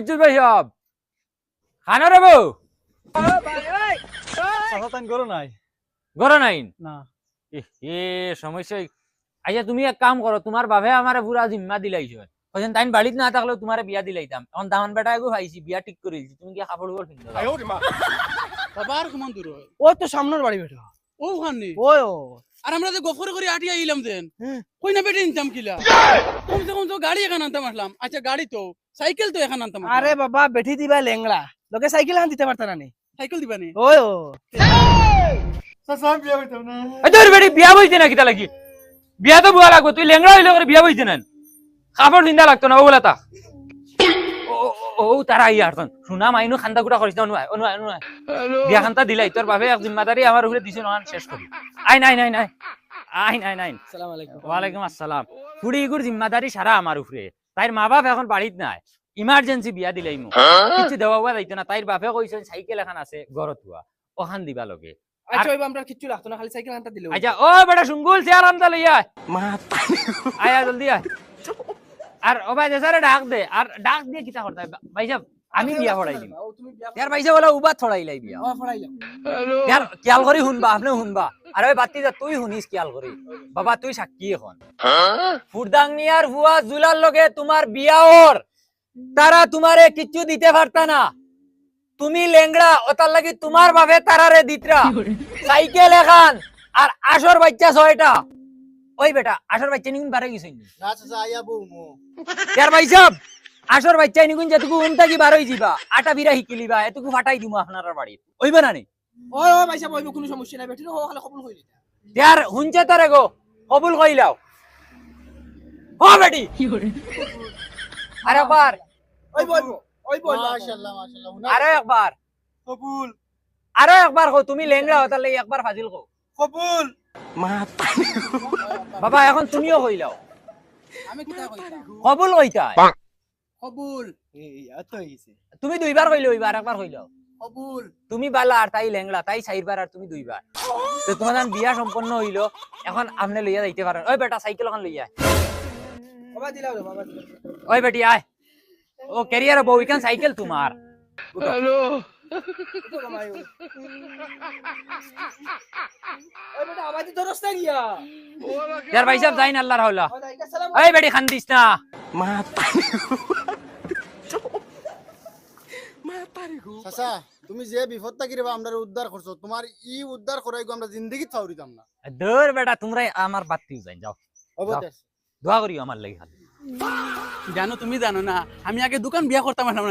কিচ্ছু ভাই সব খানা রে বউ গরো নাই ঘরে নাই না এ সমস্যা আচ্ছা তুমি এক কাম করো তোমার বাপে আমার পুরা জিম্মা দিলাইছো কইছেন তাইন বাড়িত না থাকলেও তোমারে বিয়া দিলাইতাম এখন দামান বেটা এগো ভাইছি বিয়া ঠিক করে দিছি তুমি কি কাপড় উপর কিনতে বাবার কেমন দূর হয় ওই তো সামনের বাড়ি বেটা ও খানি ওই ও আর আমরা যে গফর করে আটি আইলাম দেন কই না বেটে নিতাম কিলা কমসে কম তো গাড়ি এখানে আনতাম আসলাম আচ্ছা গাড়ি তো সাইকেল তো এখানে আনতাম আরে বাবা বেঠি দিবা লেংড়া লোকে সাইকেল হান দিতে পারতা না নি সাইকেল দিবা নি ওই ও এই তোর বেটি বিয়া বইতে না কিতা লাগি বিয়া তো বুয়া লাগবে তুই লেংড়া হইলে করে বিয়া বইতে না কাপড় চিন্তা লাগতো না ওগুলা তা ও তারা আই আর শুনা মাইনু খান্দা কুটা করিস না অনুয় অনুয় অনুয় বিয়া খান্তা দিলাই তোর বাপে এক জিম্মাদারি আমার উপরে দিছে নহান শেষ করি আই নাই নাই নাই আই নাই নাই আসসালামু আলাইকুম ওয়ালাইকুম আসসালাম ফুড়ি ইগুর জিম্মাদারি সারা আমার উপরে তাইর মা বাপ এখন বাড়িত নাই ইমার্জেন্সি বিয়া দিলাই মু কিছু দেওয়া হওয়া যাইতো না তাইর বাপে কইছেন সাইকেল এখন আছে ঘরত হুয়া ওখান দিবা লগে আচ্ছা ওই আমরা কিচ্ছু লাগতো না খালি সাইকেল হানটা দিলে আচ্ছা ও বেটা সুঙ্গুল চেয়ার আনতা লইয়া আয়া জলদি আয় আর ও ভাই দেসারে ডাক দে আর ডাক দিয়ে কিতা করতে ভাই সাহেব আমি বিয়া পড়াই দিম তুমি বিয়া ইয়ার ভাই সাহেব বলে উবা ছড়াইলাই বিয়া ও ফড়াইলাম ইয়ার খেয়াল করি শুনবা আপনি শুনবা আর ওই বাতি যা তুই শুনিস খেয়াল করি বাবা তুই সাক্ষী এখন ফুরদাংনিয়ার ভুয়া জুলার লগে তোমার বিয়া ওর তারা তোমারে কিচ্ছু দিতে পারতা না তুমি লেংড়া ওতার লাগি তোমার ভাবে তারারে দিতরা সাইকেল এখান আর আসর বাচ্চা 6টা ওই বেটা আসর বাচ্চা নিগুন বারে গেছিস না চাচা আইয়া বউ মো ইয়ার ভাই সাহেব আসর বাচ্চা নিগুন যেটুকু উনটা কি বারোই যাবা আটা বিরা শিকিলিবা এটুকু ফাটাই দিমু আপনার বাড়ির ওইবা না নি ওই ওই ভাই সাহেব ওই কোনো সমস্যা নাই বেটি ও খালি কবুল কইলি ইয়ার হুনছে তারে গো কবুল কইলাও ও বেটি আরে একবার ওই বই ওই বই মাশাআল্লাহ মাশাআল্লাহ আরে একবার কবুল আরে একবার কো তুমি লেংড়া হতার লাগি একবার ফাজিল কো কবুল বাবা এখন তুমিও কইলাও আমি কিটা কইতা কবুল কইতা কবুল এই এত হইছে তুমি দুইবার কইলে ওইবার একবার কইলাও কবুল তুমি বালা আর তাই লেংড়া তাই 4বার আর তুমি 2বার তো তোমার বিয়া সম্পন্ন হইলো এখন আপনি লইয়া যাইতে পারেন ওই বেটা সাইকেল এখন লইয়া বাবা দিলাও রে বাবা দিলাও ওই বেটি আয় ও ক্যারিয়ার বউ ইকান সাইকেল তোমার তো কমাই ওই বেটা আওয়াজ ধরছ না গিয়া ইয়ার ভাই সাহেব যাইন আল্লাহর হাওলা ওয়ালাইকুম আসসালাম ওই বেটি খান দিস না চাচা তুমি যে বিপদটা কিরবা আমরা উদ্ধার করছো তোমার ই উদ্ধার করাই গো আমরা জিন্দেগি ফাউরিতাম না দূর বেটা তোমরা আমার বাতি যাই যাও অবতের দোয়া করিও আমার লাগি খালি জানো তুমি জানো না আমি আগে দোকান বিয়া করতাম না